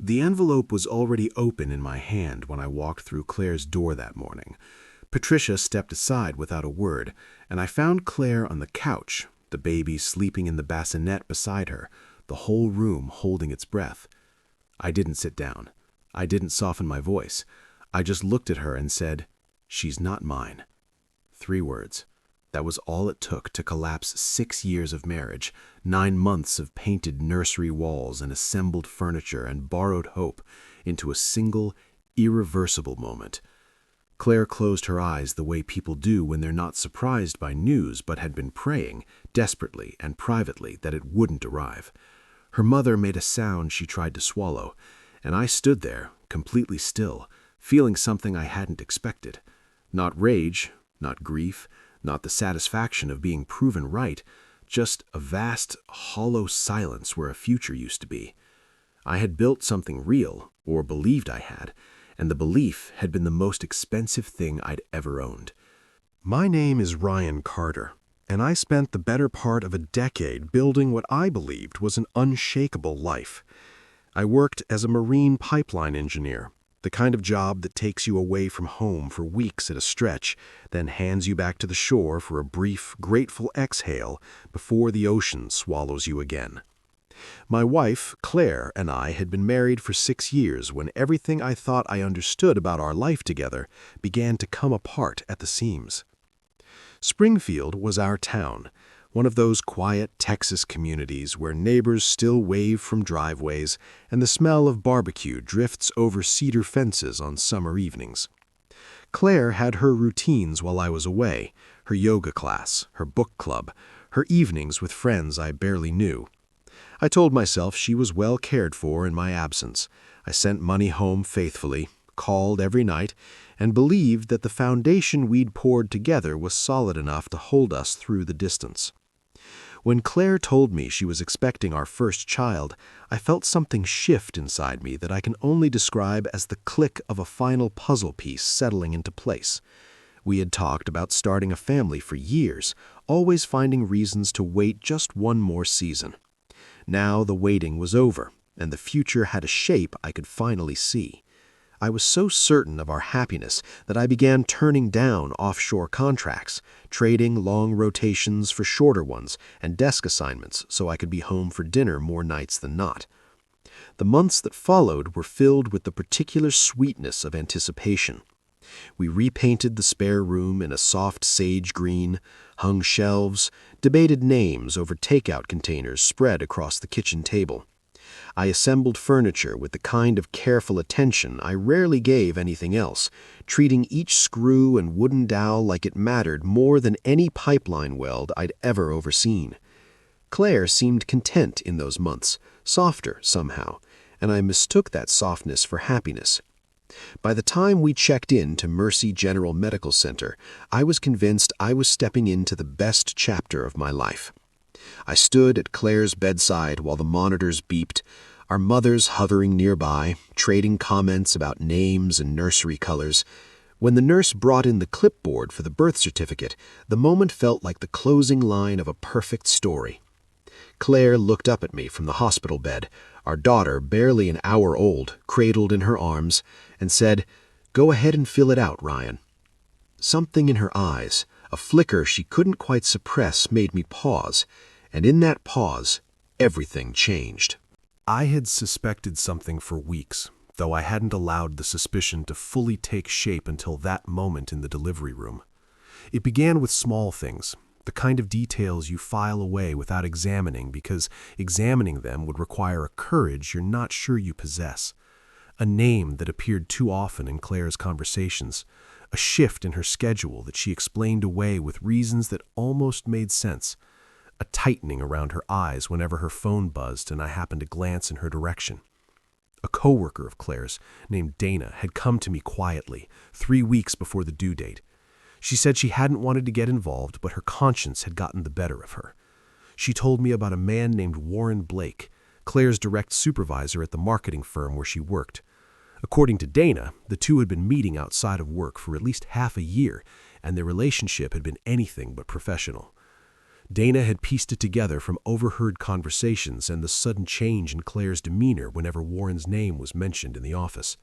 The envelope was already open in my hand when I walked through Claire's door that morning. Patricia stepped aside without a word, and I found Claire on the couch, the baby sleeping in the bassinet beside her, the whole room holding its breath. I didn't sit down. I didn't soften my voice. I just looked at her and said, "She's not mine." 3 words. That was all it took to collapse 6 years of marriage, 9 months of painted nursery walls and assembled furniture and borrowed hope into a single, irreversible moment. Claire closed her eyes the way people do when they're not surprised by news but had been praying, desperately and privately, that it wouldn't arrive. Her mother made a sound she tried to swallow, and I stood there, completely still, feeling something I hadn't expected. Not rage, not grief, not the satisfaction of being proven right, just a vast, hollow silence where a future used to be. I had built something real, or believed I had, and the belief had been the most expensive thing I'd ever owned. My name is Ryan Carter, and I spent the better part of a decade building what I believed was an unshakable life. I worked as a marine pipeline engineer, the kind of job that takes you away from home for weeks at a stretch, then hands you back to the shore for a brief, grateful exhale before the ocean swallows you again. My wife, Claire, and I had been married for 6 years when everything I thought I understood about our life together began to come apart at the seams. Springfield was our town, one of those quiet Texas communities where neighbors still wave from driveways and the smell of barbecue drifts over cedar fences on summer evenings. Claire had her routines while I was away, her yoga class, her book club, her evenings with friends I barely knew. I told myself she was well cared for in my absence. I sent money home faithfully, called every night, and believed that the foundation we'd poured together was solid enough to hold us through the distance. When Claire told me she was expecting our first child, I felt something shift inside me that I can only describe as the click of a final puzzle piece settling into place. We had talked about starting a family for years, always finding reasons to wait just one more season. Now the waiting was over, and the future had a shape I could finally see. I was so certain of our happiness that I began turning down offshore contracts, trading long rotations for shorter ones and desk assignments so I could be home for dinner more nights than not. The months that followed were filled with the particular sweetness of anticipation. We repainted the spare room in a soft sage green, hung shelves, debated names over takeout containers spread across the kitchen table. I assembled furniture with the kind of careful attention I rarely gave anything else, treating each screw and wooden dowel like it mattered more than any pipeline weld I'd ever overseen. Claire seemed content in those months, softer somehow, and I mistook that softness for happiness. By the time we checked in to Mercy General Medical Center, I was convinced I was stepping into the best chapter of my life. I stood at Claire's bedside while the monitors beeped, our mothers hovering nearby, trading comments about names and nursery colors. When the nurse brought in the clipboard for the birth certificate, the moment felt like the closing line of a perfect story. Claire looked up at me from the hospital bed, our daughter, barely an hour old, cradled in her arms, and said, "Go ahead and fill it out, Ryan." Something in her eyes, a flicker she couldn't quite suppress, made me pause, and in that pause, everything changed. I had suspected something for weeks, though I hadn't allowed the suspicion to fully take shape until that moment in the delivery room. It began with small things, the kind of details you file away without examining because examining them would require a courage you're not sure you possess. A name that appeared too often in Claire's conversations, a shift in her schedule that she explained away with reasons that almost made sense, a tightening around her eyes whenever her phone buzzed and I happened to glance in her direction. A coworker of Claire's, named Dana, had come to me quietly, 3 weeks before the due date. She said she hadn't wanted to get involved, but her conscience had gotten the better of her. She told me about a man named Warren Blake, Claire's direct supervisor at the marketing firm where she worked. According to Dana, the two had been meeting outside of work for at least half a year, and their relationship had been anything but professional. Dana had pieced it together from overheard conversations and the sudden change in Claire's demeanor whenever Warren's name was mentioned in the office.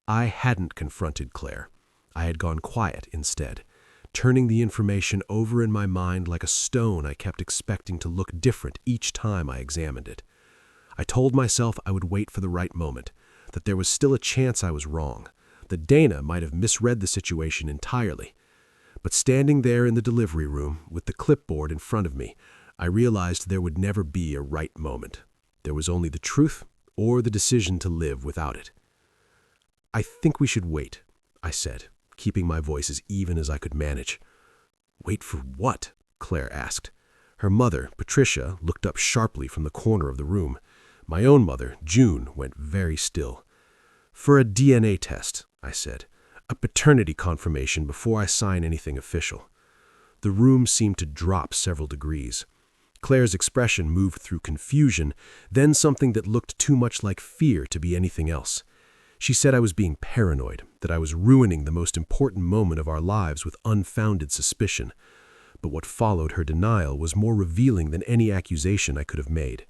I hadn't confronted Claire. I had gone quiet instead, turning the information over in my mind like a stone I kept expecting to look different each time I examined it. I told myself I would wait for the right moment, that there was still a chance I was wrong, that Dana might have misread the situation entirely. But standing there in the delivery room, with the clipboard in front of me, I realized there would never be a right moment. There was only the truth or the decision to live without it. "I think we should wait," I said, keeping my voice as even as I could manage. "Wait for what?" Claire asked. Her mother, Patricia, looked up sharply from the corner of the room. My own mother, June, went very still. "For a DNA test," I said. "A paternity confirmation before I sign anything official." The room seemed to drop several degrees. Claire's expression moved through confusion, then something that looked too much like fear to be anything else. She said I was being paranoid, that I was ruining the most important moment of our lives with unfounded suspicion. But what followed her denial was more revealing than any accusation I could have made.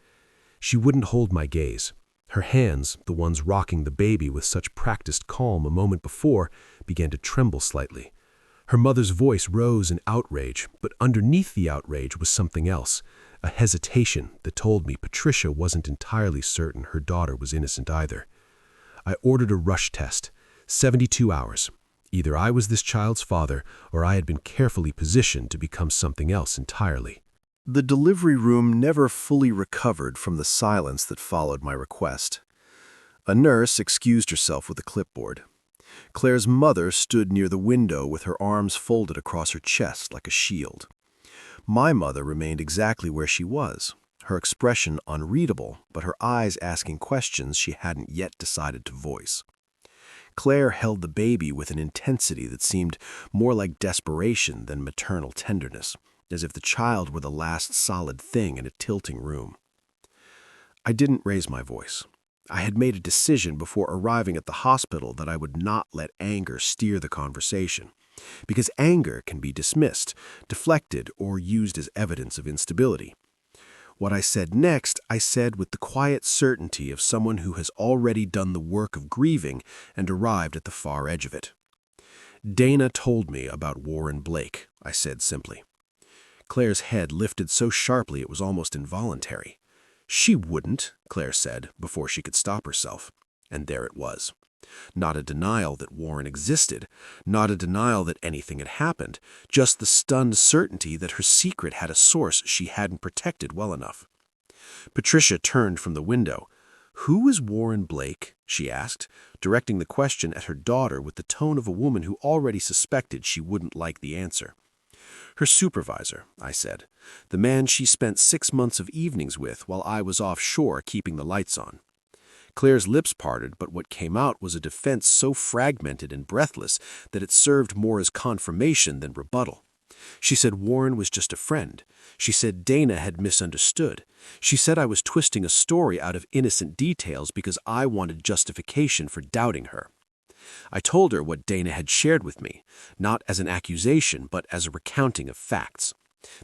She wouldn't hold my gaze. Her hands, the ones rocking the baby with such practiced calm a moment before, began to tremble slightly. Her mother's voice rose in outrage, but underneath the outrage was something else, a hesitation that told me Patricia wasn't entirely certain her daughter was innocent either. I ordered a rush test, 72 hours. Either I was this child's father, or I had been carefully positioned to become something else entirely. The delivery room never fully recovered from the silence that followed my request. A nurse excused herself with a clipboard. Claire's mother stood near the window with her arms folded across her chest like a shield. My mother remained exactly where she was, her expression unreadable, but her eyes asking questions she hadn't yet decided to voice. Claire held the baby with an intensity that seemed more like desperation than maternal tenderness, as if the child were the last solid thing in a tilting room. I didn't raise my voice. I had made a decision before arriving at the hospital that I would not let anger steer the conversation, because anger can be dismissed, deflected, or used as evidence of instability. What I said next, I said with the quiet certainty of someone who has already done the work of grieving and arrived at the far edge of it. "Dana told me about Warren Blake," I said simply. Claire's head lifted so sharply it was almost involuntary. "She wouldn't," Claire said, before she could stop herself. And there it was. Not a denial that Warren existed, not a denial that anything had happened, just the stunned certainty that her secret had a source she hadn't protected well enough. Patricia turned from the window. "Who is Warren Blake?" she asked, directing the question at her daughter with the tone of a woman who already suspected she wouldn't like the answer. "Her supervisor," I said. "The man she spent 6 months of evenings with while I was offshore keeping the lights on." Claire's lips parted, but what came out was a defense so fragmented and breathless that it served more as confirmation than rebuttal. She said Warren was just a friend. She said Dana had misunderstood. She said I was twisting a story out of innocent details because I wanted justification for doubting her. I told her what Dana had shared with me, not as an accusation, but as a recounting of facts.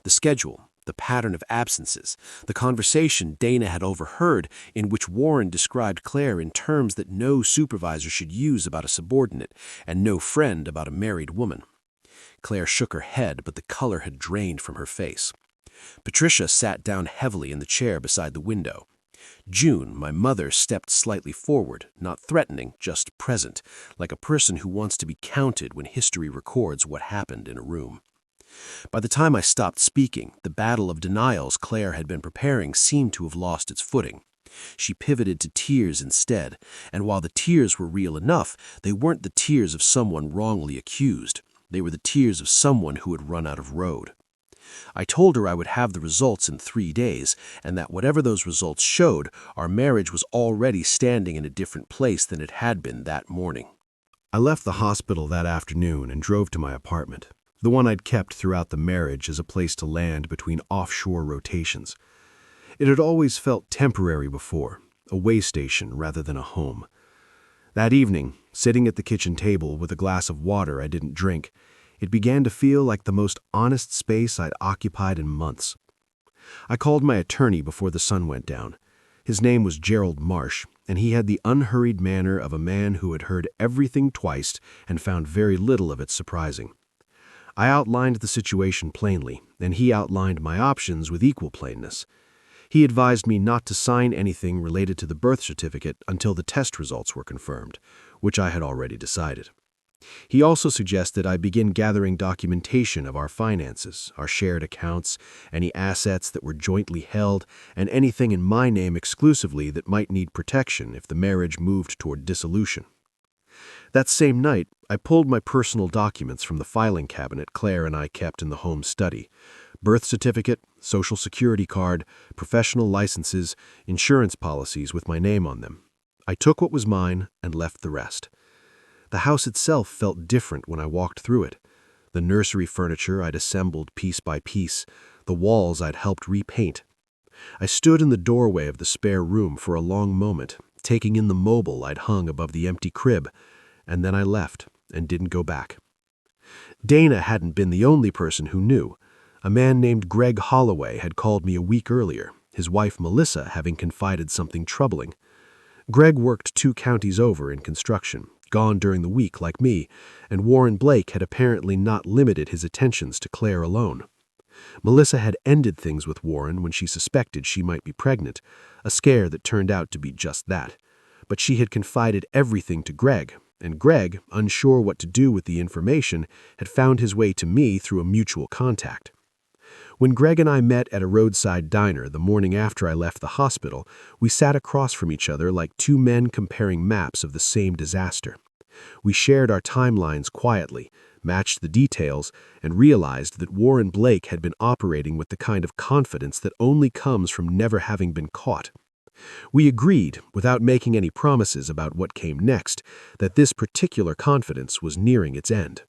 The schedule, the pattern of absences, the conversation Dana had overheard in which Warren described Claire in terms that no supervisor should use about a subordinate and no friend about a married woman. Claire shook her head, but the color had drained from her face. Patricia sat down heavily in the chair beside the window. June, my mother, stepped slightly forward, not threatening, just present, like a person who wants to be counted when history records what happened in a room. By the time I stopped speaking, the battle of denials Claire had been preparing seemed to have lost its footing. She pivoted to tears instead, and while the tears were real enough, they weren't the tears of someone wrongly accused. They were the tears of someone who had run out of road. I told her I would have the results in 3 days, and that whatever those results showed, our marriage was already standing in a different place than it had been that morning. I left the hospital that afternoon and drove to my apartment, the one I'd kept throughout the marriage as a place to land between offshore rotations. It had always felt temporary before, a way station rather than a home. That evening, sitting at the kitchen table with a glass of water I didn't drink, It began to feel like the most honest space I'd occupied in months. I called my attorney before the sun went down. His name was Gerald Marsh, and he had the unhurried manner of a man who had heard everything twice and found very little of it surprising. I outlined the situation plainly, and he outlined my options with equal plainness. He advised me not to sign anything related to the birth certificate until the test results were confirmed, which I had already decided. He also suggested I begin gathering documentation of our finances, our shared accounts, any assets that were jointly held, and anything in my name exclusively that might need protection if the marriage moved toward dissolution. That same night, I pulled my personal documents from the filing cabinet Claire and I kept in the home study: birth certificate, social security card, professional licenses, insurance policies with my name on them. I took what was mine and left the rest. The house itself felt different when I walked through it. The nursery furniture I'd assembled piece by piece, the walls I'd helped repaint. I stood in the doorway of the spare room for a long moment, taking in the mobile I'd hung above the empty crib, and then I left and didn't go back. Dana hadn't been the only person who knew. A man named Greg Holloway had called me a week earlier, his wife Melissa having confided something troubling. Greg worked 2 counties over in construction, gone during the week like me, and Warren Blake had apparently not limited his attentions to Claire alone. Melissa had ended things with Warren when she suspected she might be pregnant, a scare that turned out to be just that. But she had confided everything to Greg, and Greg, unsure what to do with the information, had found his way to me through a mutual contact. When Greg and I met at a roadside diner the morning after I left the hospital, we sat across from each other like 2 men comparing maps of the same disaster. We shared our timelines quietly, matched the details, and realized that Warren Blake had been operating with the kind of confidence that only comes from never having been caught. We agreed, without making any promises about what came next, that this particular confidence was nearing its end.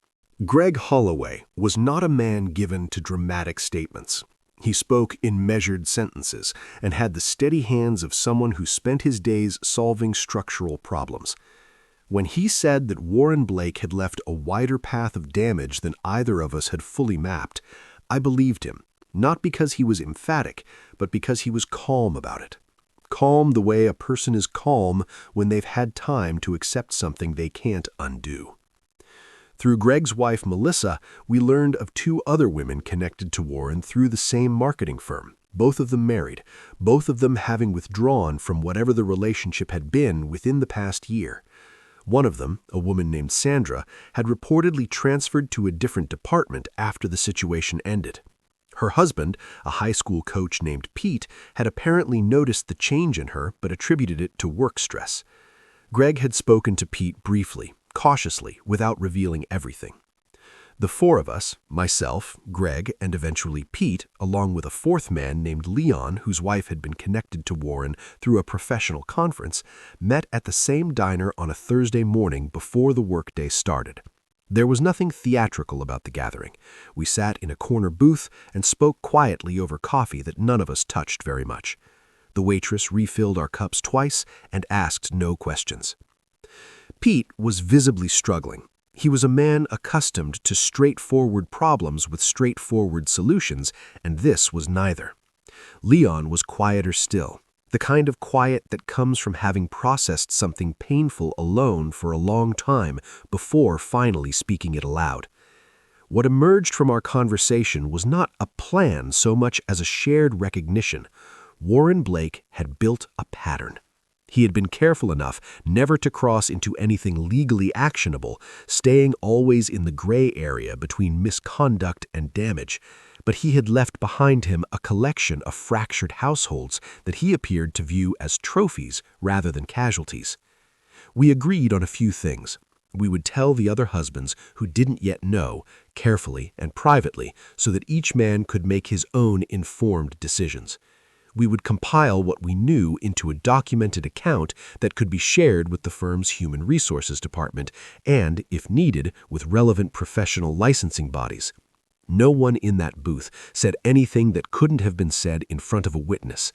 Greg Holloway was not a man given to dramatic statements. He spoke in measured sentences and had the steady hands of someone who spent his days solving structural problems. When he said that Warren Blake had left a wider path of damage than either of us had fully mapped, I believed him, not because he was emphatic, but because he was calm about it. Calm the way a person is calm when they've had time to accept something they can't undo. Through Greg's wife, Melissa, we learned of 2 other women connected to Warren through the same marketing firm, both of them married, both of them having withdrawn from whatever the relationship had been within the past year. One of them, a woman named Sandra, had reportedly transferred to a different department after the situation ended. Her husband, a high school coach named Pete, had apparently noticed the change in her but attributed it to work stress. Greg had spoken to Pete briefly, cautiously, without revealing everything. The 4 of us, myself, Greg, and eventually Pete, along with a 4th man named Leon, whose wife had been connected to Warren through a professional conference, met at the same diner on a Thursday morning before the workday started. There was nothing theatrical about the gathering. We sat in a corner booth and spoke quietly over coffee that none of us touched very much. The waitress refilled our cups twice and asked no questions. Pete was visibly struggling. He was a man accustomed to straightforward problems with straightforward solutions, and this was neither. Leon was quieter still, the kind of quiet that comes from having processed something painful alone for a long time before finally speaking it aloud. What emerged from our conversation was not a plan so much as a shared recognition. Warren Blake had built a pattern. He had been careful enough never to cross into anything legally actionable, staying always in the gray area between misconduct and damage, but he had left behind him a collection of fractured households that he appeared to view as trophies rather than casualties. We agreed on a few things. We would tell the other husbands who didn't yet know, carefully and privately, so that each man could make his own informed decisions. We would compile what we knew into a documented account that could be shared with the firm's human resources department and, if needed, with relevant professional licensing bodies. No one in that booth said anything that couldn't have been said in front of a witness,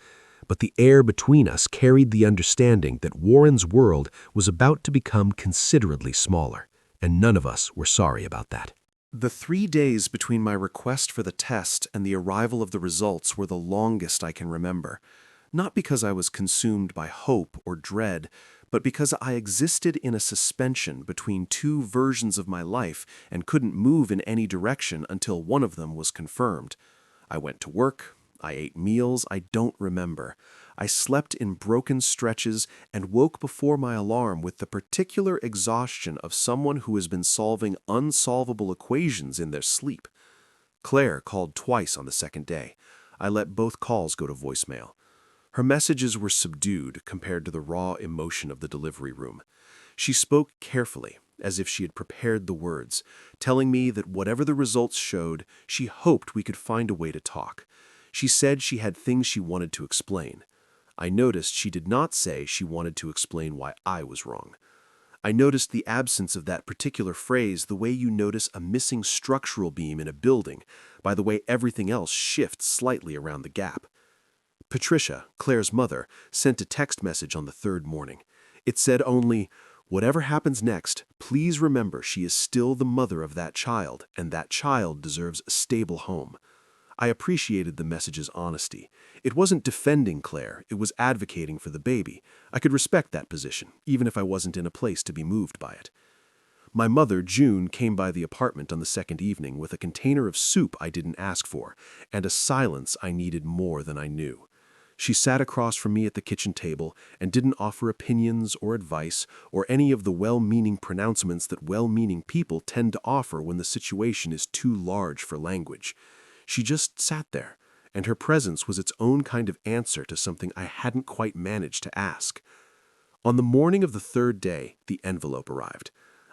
but the air between us carried the understanding that Warren's world was about to become considerably smaller, and none of us were sorry about that. The 3 days between my request for the test and the arrival of the results were the longest I can remember, not because I was consumed by hope or dread, but because I existed in a suspension between two versions of my life and couldn't move in any direction until one of them was confirmed. I went to work, I ate meals I don't remember. I slept in broken stretches and woke before my alarm with the particular exhaustion of someone who has been solving unsolvable equations in their sleep. Claire called twice on the second day. I let both calls go to voicemail. Her messages were subdued compared to the raw emotion of the delivery room. She spoke carefully, as if she had prepared the words, telling me that whatever the results showed, she hoped we could find a way to talk. She said she had things she wanted to explain. I noticed she did not say she wanted to explain why I was wrong. I noticed the absence of that particular phrase the way you notice a missing structural beam in a building, by the way everything else shifts slightly around the gap. Patricia, Claire's mother, sent a text message on the third morning. It said only, "Whatever happens next, please remember she is still the mother of that child, and that child deserves a stable home." I appreciated the message's honesty. It wasn't defending Claire, it was advocating for the baby. I could respect that position, even if I wasn't in a place to be moved by it. My mother, June, came by the apartment on the second evening with a container of soup I didn't ask for, and a silence I needed more than I knew. She sat across from me at the kitchen table and didn't offer opinions or advice or any of the well-meaning pronouncements that well-meaning people tend to offer when the situation is too large for language. She just sat there, and her presence was its own kind of answer to something I hadn't quite managed to ask. On the morning of the third day, the envelope arrived.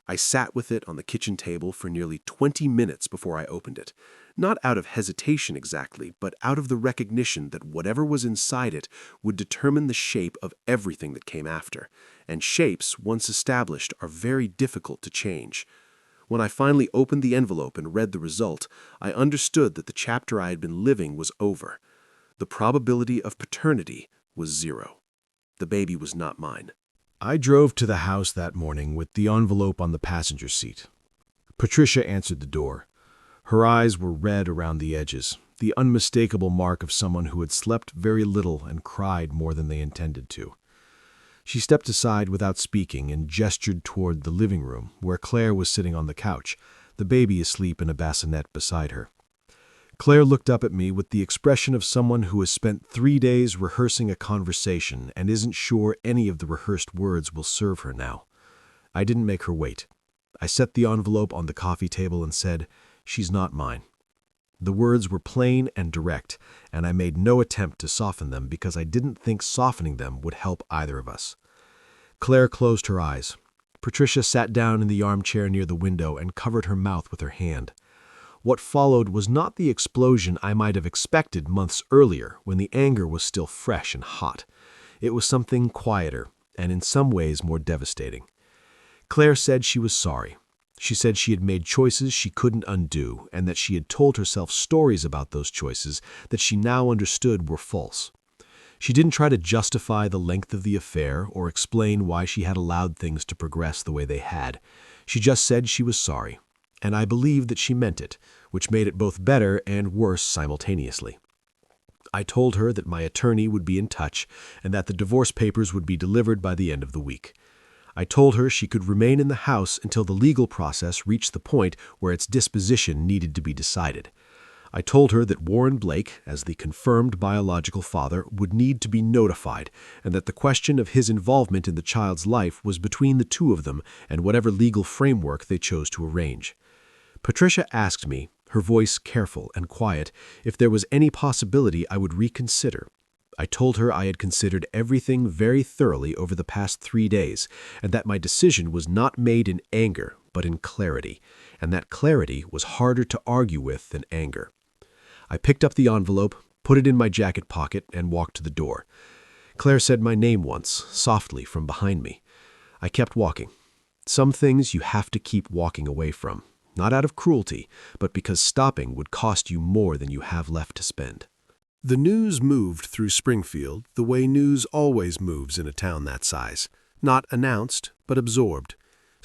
I sat with it on the kitchen table for nearly 20 minutes before I opened it, not out of hesitation exactly, but out of the recognition that whatever was inside it would determine the shape of everything that came after, and shapes, once established, are very difficult to change. When I finally opened the envelope and read the result, I understood that the chapter I had been living was over. The probability of paternity was 0. The baby was not mine. I drove to the house that morning with the envelope on the passenger seat. Patricia answered the door. Her eyes were red around the edges, the unmistakable mark of someone who had slept very little and cried more than they intended to. She stepped aside without speaking and gestured toward the living room, where Claire was sitting on the couch, the baby asleep in a bassinet beside her. Claire looked up at me with the expression of someone who has spent 3 days rehearsing a conversation and isn't sure any of the rehearsed words will serve her now. I didn't make her wait. I set the envelope on the coffee table and said, "She's not mine." The words were plain and direct, and I made no attempt to soften them because I didn't think softening them would help either of us. Claire closed her eyes. Patricia sat down in the armchair near the window and covered her mouth with her hand. What followed was not the explosion I might have expected months earlier when the anger was still fresh and hot. It was something quieter and in some ways more devastating. Claire said she was sorry. She said she had made choices she couldn't undo and that she had told herself stories about those choices that she now understood were false. She didn't try to justify the length of the affair or explain why she had allowed things to progress the way they had. She just said she was sorry, and I believed that she meant it, which made it both better and worse simultaneously. I told her that my attorney would be in touch and that the divorce papers would be delivered by the end of the week. I told her she could remain in the house until the legal process reached the point where its disposition needed to be decided. I told her that Warren Blake, as the confirmed biological father, would need to be notified, and that the question of his involvement in the child's life was between the two of them and whatever legal framework they chose to arrange. Patricia asked me, her voice careful and quiet, if there was any possibility I would reconsider. I told her I had considered everything very thoroughly over the past 3 days, and that my decision was not made in anger, but in clarity, and that clarity was harder to argue with than anger. I picked up the envelope, put it in my jacket pocket, and walked to the door. Claire said my name once, softly from behind me. I kept walking. Some things you have to keep walking away from, not out of cruelty, but because stopping would cost you more than you have left to spend. The news moved through Springfield the way news always moves in a town that size, not announced, but absorbed.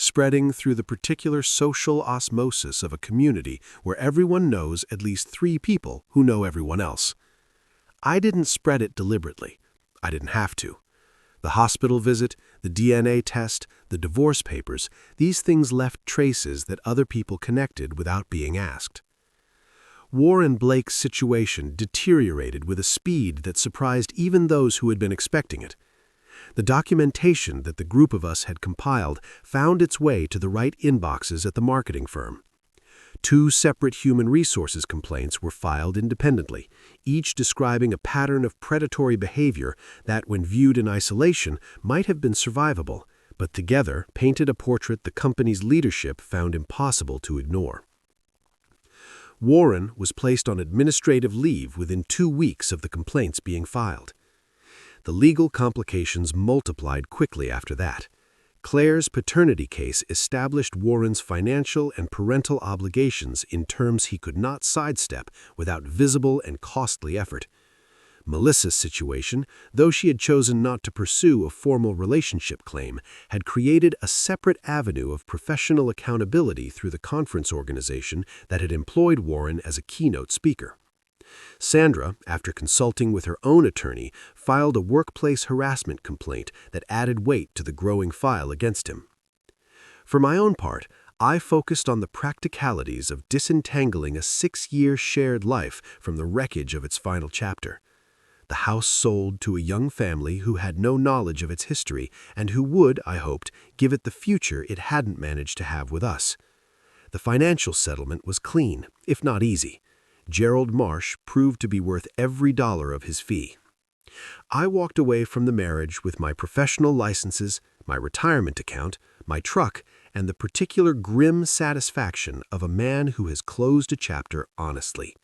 spreading through the particular social osmosis of a community where everyone knows at least 3 people who know everyone else. I didn't spread it deliberately. I didn't have to. The hospital visit, the DNA test, the divorce papers, these things left traces that other people connected without being asked. Warren Blake's situation deteriorated with a speed that surprised even those who had been expecting it. The documentation that the group of us had compiled found its way to the right inboxes at the marketing firm. 2 separate human resources complaints were filed independently, each describing a pattern of predatory behavior that, when viewed in isolation, might have been survivable, but together painted a portrait the company's leadership found impossible to ignore. Warren was placed on administrative leave within 2 weeks of the complaints being filed. The legal complications multiplied quickly after that. Claire's paternity case established Warren's financial and parental obligations in terms he could not sidestep without visible and costly effort. Melissa's situation, though she had chosen not to pursue a formal relationship claim, had created a separate avenue of professional accountability through the conference organization that had employed Warren as a keynote speaker. Sandra, after consulting with her own attorney, filed a workplace harassment complaint that added weight to the growing file against him. For my own part, I focused on the practicalities of disentangling a 6-year shared life from the wreckage of its final chapter. The house sold to a young family who had no knowledge of its history and who would, I hoped, give it the future it hadn't managed to have with us. The financial settlement was clean, if not easy. Gerald Marsh proved to be worth every dollar of his fee. I walked away from the marriage with my professional licenses, my retirement account, my truck, and the particular grim satisfaction of a man who has closed a chapter honestly.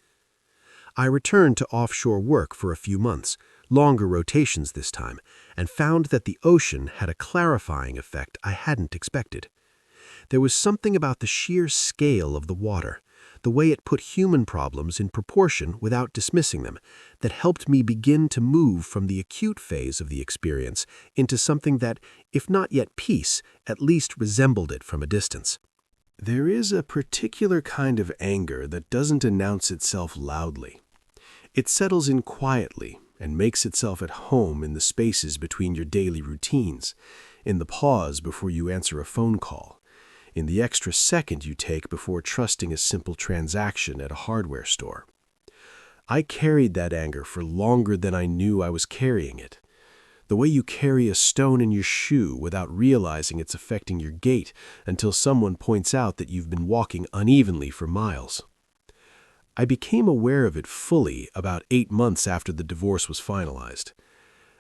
I returned to offshore work for a few months, longer rotations this time, and found that the ocean had a clarifying effect I hadn't expected. There was something about the sheer scale of the water, the way it put human problems in proportion without dismissing them, that helped me begin to move from the acute phase of the experience into something that, if not yet peace, at least resembled it from a distance. There is a particular kind of anger that doesn't announce itself loudly. It settles in quietly and makes itself at home in the spaces between your daily routines, in the pause before you answer a phone call, in the extra second you take before trusting a simple transaction at a hardware store. I carried that anger for longer than I knew I was carrying it. The way you carry a stone in your shoe without realizing it's affecting your gait until someone points out that you've been walking unevenly for miles. I became aware of it fully about 8 months after the divorce was finalized.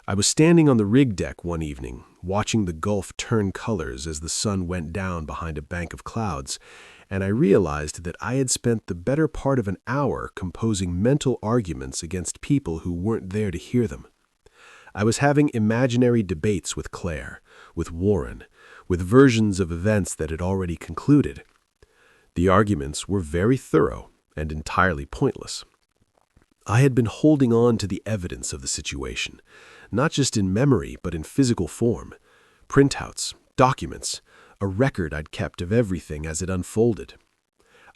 I was standing on the rig deck one evening, watching the Gulf turn colors as the sun went down behind a bank of clouds, and I realized that I had spent the better part of an hour composing mental arguments against people who weren't there to hear them. I was having imaginary debates with Claire, with Warren, with versions of events that had already concluded. The arguments were very thorough and entirely pointless. I had been holding on to the evidence of the situation, not just in memory but in physical form, printouts, documents, a record I'd kept of everything as it unfolded.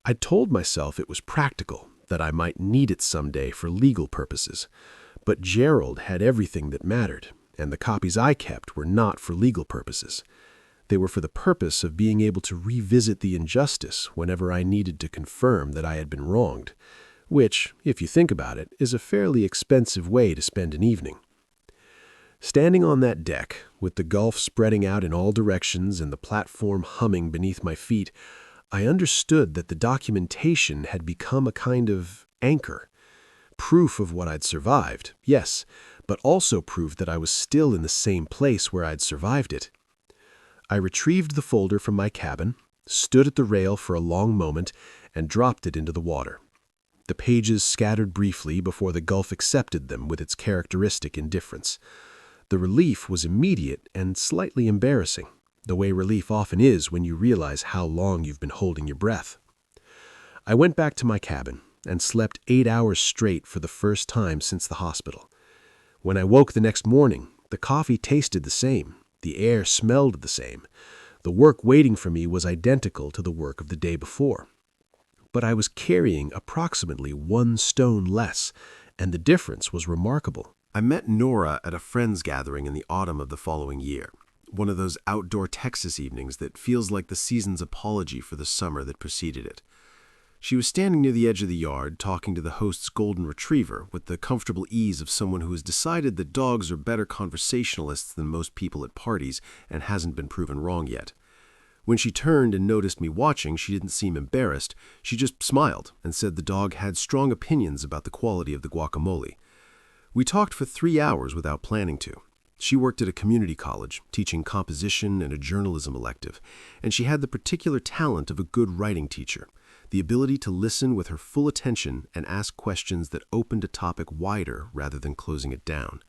I'd told myself it was practical, that I might need it someday for legal purposes, but Gerald had everything that mattered, and the copies I kept were not for legal purposes. They were for the purpose of being able to revisit the injustice whenever I needed to confirm that I had been wronged, which, if you think about it, is a fairly expensive way to spend an evening. Standing on that deck, with the Gulf spreading out in all directions and the platform humming beneath my feet, I understood that the documentation had become a kind of anchor. Proof of what I'd survived, yes, but also proof that I was still in the same place where I'd survived it. I retrieved the folder from my cabin, stood at the rail for a long moment, and dropped it into the water. The pages scattered briefly before the Gulf accepted them with its characteristic indifference. The relief was immediate and slightly embarrassing, the way relief often is when you realize how long you've been holding your breath. I went back to my cabin and slept 8 hours straight for the first time since the hospital. When I woke the next morning, the coffee tasted the same, the air smelled the same, The work waiting for me was identical to the work of the day before. But I was carrying approximately 1 stone less, and the difference was remarkable. I met Nora at a friend's gathering in the autumn of the following year, one of those outdoor Texas evenings that feels like the season's apology for the summer that preceded it. She was standing near the edge of the yard, talking to the host's golden retriever with the comfortable ease of someone who has decided that dogs are better conversationalists than most people at parties and hasn't been proven wrong yet. When she turned and noticed me watching, she didn't seem embarrassed. She just smiled and said the dog had strong opinions about the quality of the guacamole. We talked for 3 hours without planning to. She worked at a community college, teaching composition and a journalism elective, and she had the particular talent of a good writing teacher, the ability to listen with her full attention and ask questions that opened a topic wider rather than closing it down.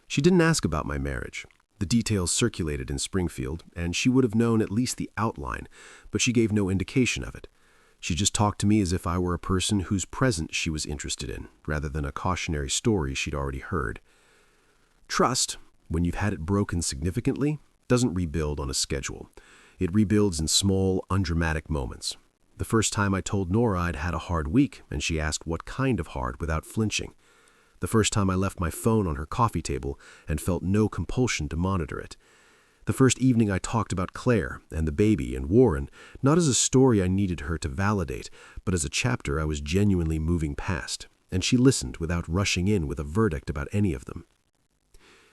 She didn't ask about my marriage. The details circulated in Springfield, and she would have known at least the outline, but she gave no indication of it. She just talked to me as if I were a person whose present she was interested in, rather than a cautionary story she'd already heard. Trust, when you've had it broken significantly, doesn't rebuild on a schedule. It rebuilds in small, undramatic moments. The first time I told Nora I'd had a hard week, and she asked what kind of hard without flinching. The first time I left my phone on her coffee table and felt no compulsion to monitor it. The first evening I talked about Claire and the baby and Warren, not as a story I needed her to validate, but as a chapter I was genuinely moving past, and she listened without rushing in with a verdict about any of them.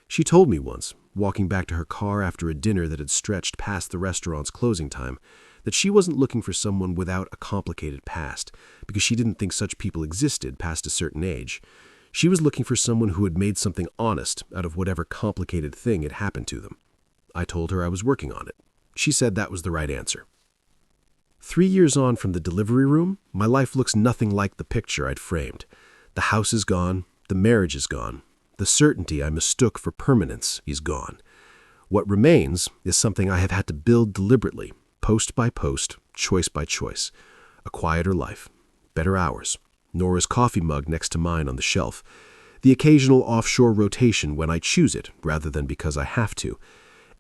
She told me once, walking back to her car after a dinner that had stretched past the restaurant's closing time, that she wasn't looking for someone without a complicated past, because she didn't think such people existed past a certain age. She was looking for someone who had made something honest out of whatever complicated thing had happened to them. I told her I was working on it. She said that was the right answer. 3 years on from the delivery room, my life looks nothing like the picture I'd framed. The house is gone, the marriage is gone, the certainty I mistook for permanence is gone. What remains is something I have had to build deliberately, post by post, choice by choice. A quieter life, better hours, Nora's coffee mug next to mine on the shelf, the occasional offshore rotation when I choose it rather than because I have to,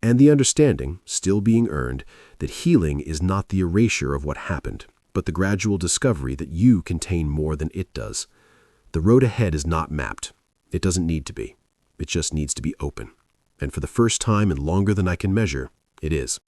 and the understanding, still being earned, that healing is not the erasure of what happened, but the gradual discovery that you contain more than it does. The road ahead is not mapped. It doesn't need to be. It just needs to be open. And for the first time and longer than I can measure, it is.